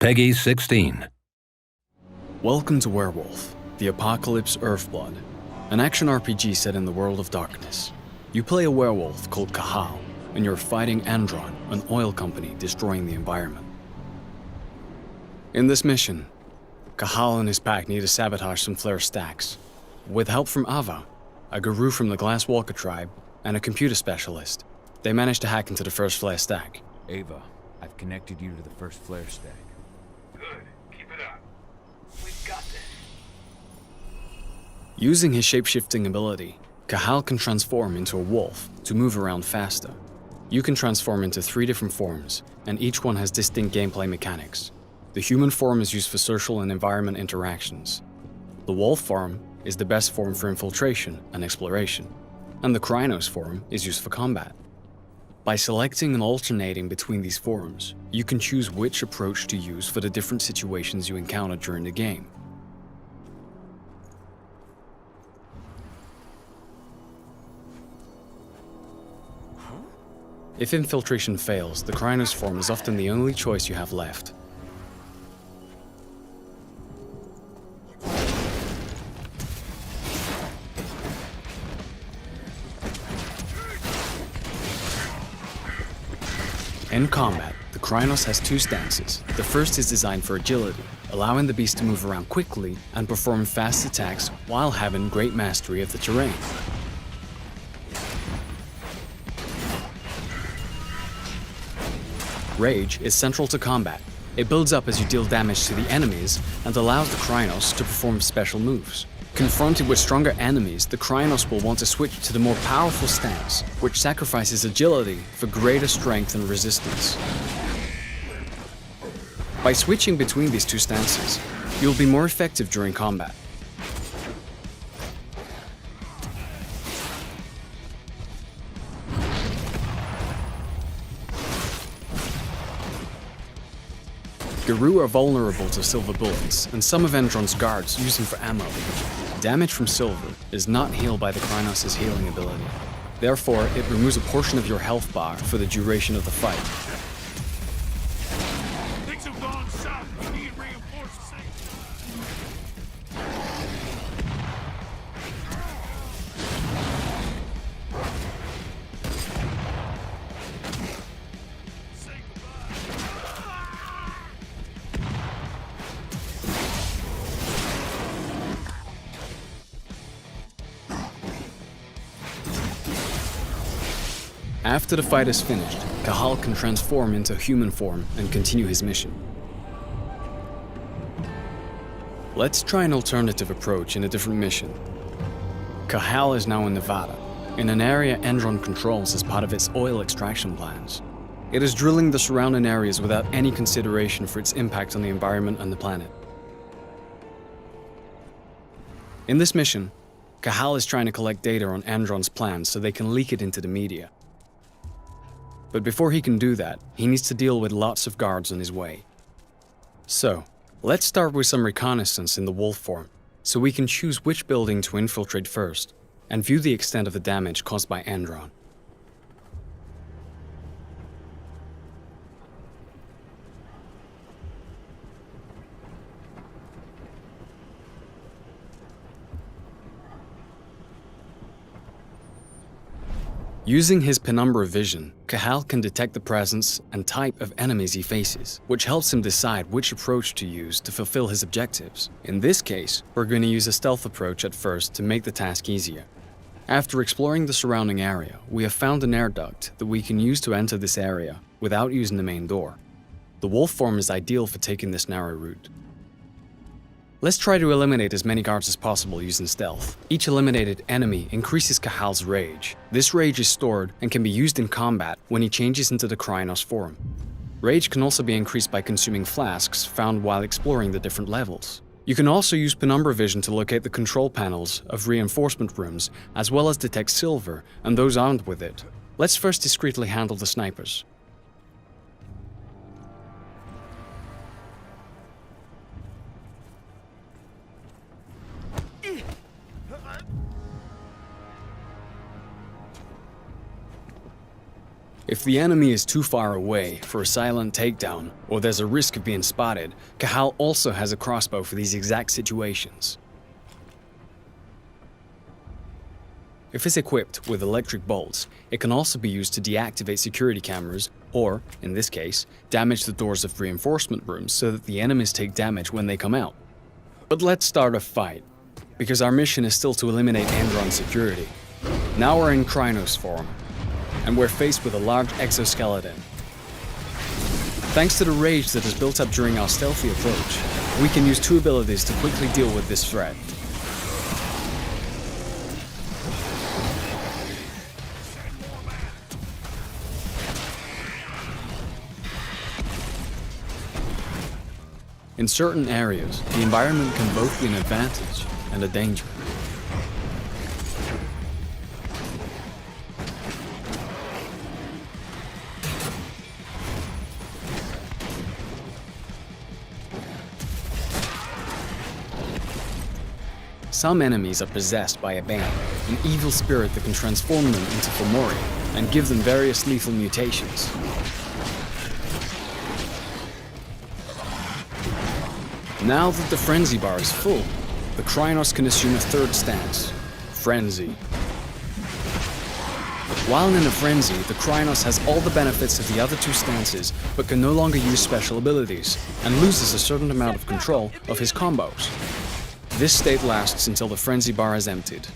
Peggy 16. Welcome to Werewolf, the Apocalypse Earthblood, an action RPG set in the world of darkness. You play a werewolf called Cahal, and you're fighting Endron, an oil company destroying the environment. In this mission, Cahal and his pack need to sabotage some flare stacks. With help from Ava, a guru from the Glasswalker tribe, and a computer specialist, they manage to hack into the first flare stack. Ava, I've connected you to the first flare stack. Good. Keep it up. We've got this. Using his shape-shifting ability, Cahal can transform into a wolf to move around faster. You can transform into 3 different forms, and each one has distinct gameplay mechanics. The human form is used for social and environment interactions. The wolf form is the best form for infiltration and exploration, and the Krynos form is used for combat. By selecting and alternating between these forms, you can choose which approach to use for the different situations you encounter during the game. If infiltration fails, the Krynos form is often the only choice you have left. In combat, the Krynos has 2 stances. The first is designed for agility, allowing the beast to move around quickly and perform fast attacks while having great mastery of the terrain. Rage is central to combat. It builds up as you deal damage to the enemies and allows the Krynos to perform special moves. Confronted with stronger enemies, the Krynos will want to switch to the more powerful stance, which sacrifices agility for greater strength and resistance. By switching between these 2 stances, you'll be more effective during combat. Guru are vulnerable to silver bullets, and some of Endron's guards use them for ammo. Damage from silver is not healed by the Krynos' healing ability. Therefore, it removes a portion of your health bar for the duration of the fight. Things have gone south. We need reinforcements. Say After the fight is finished, Cahal can transform into human form and continue his mission. Let's try an alternative approach in a different mission. Cahal is now in Nevada, in an area Endron controls as part of its oil extraction plans. It is drilling the surrounding areas without any consideration for its impact on the environment and the planet. In this mission, Cahal is trying to collect data on Endron's plans so they can leak it into the media. But before he can do that, he needs to deal with lots of guards on his way. So, let's start with some reconnaissance in the wolf form, so we can choose which building to infiltrate first, and view the extent of the damage caused by Endron. Using his penumbra vision, Cahal can detect the presence and type of enemies he faces, which helps him decide which approach to use to fulfill his objectives. In this case, we're going to use a stealth approach at first to make the task easier. After exploring the surrounding area, we have found an air duct that we can use to enter this area without using the main door. The wolf form is ideal for taking this narrow route. Let's try to eliminate as many guards as possible using stealth. Each eliminated enemy increases Cahal's rage. This rage is stored and can be used in combat when he changes into the Krynos form. Rage can also be increased by consuming flasks found while exploring the different levels. You can also use penumbra vision to locate the control panels of reinforcement rooms, as well as detect silver and those armed with it. Let's first discreetly handle the snipers. If the enemy is too far away for a silent takedown, or there's a risk of being spotted, Cahal also has a crossbow for these exact situations. If it's equipped with electric bolts, it can also be used to deactivate security cameras, or, in this case, damage the doors of reinforcement rooms so that the enemies take damage when they come out. But let's start a fight, because our mission is still to eliminate Endron security. Now we're in Krynos form, and we're faced with a large exoskeleton. Thanks to the rage that is built up during our stealthy approach, we can use two abilities to quickly deal with this threat. In certain areas, the environment can both be an advantage and a danger. Some enemies are possessed by a ban, an evil spirit that can transform them into Fomori and give them various lethal mutations. Now that the frenzy bar is full, the Krynos can assume a third stance, Frenzy. While in a frenzy, the Krynos has all the benefits of the other two stances, but can no longer use special abilities, and loses a certain amount of control of his combos. This state lasts until the frenzy bar is emptied.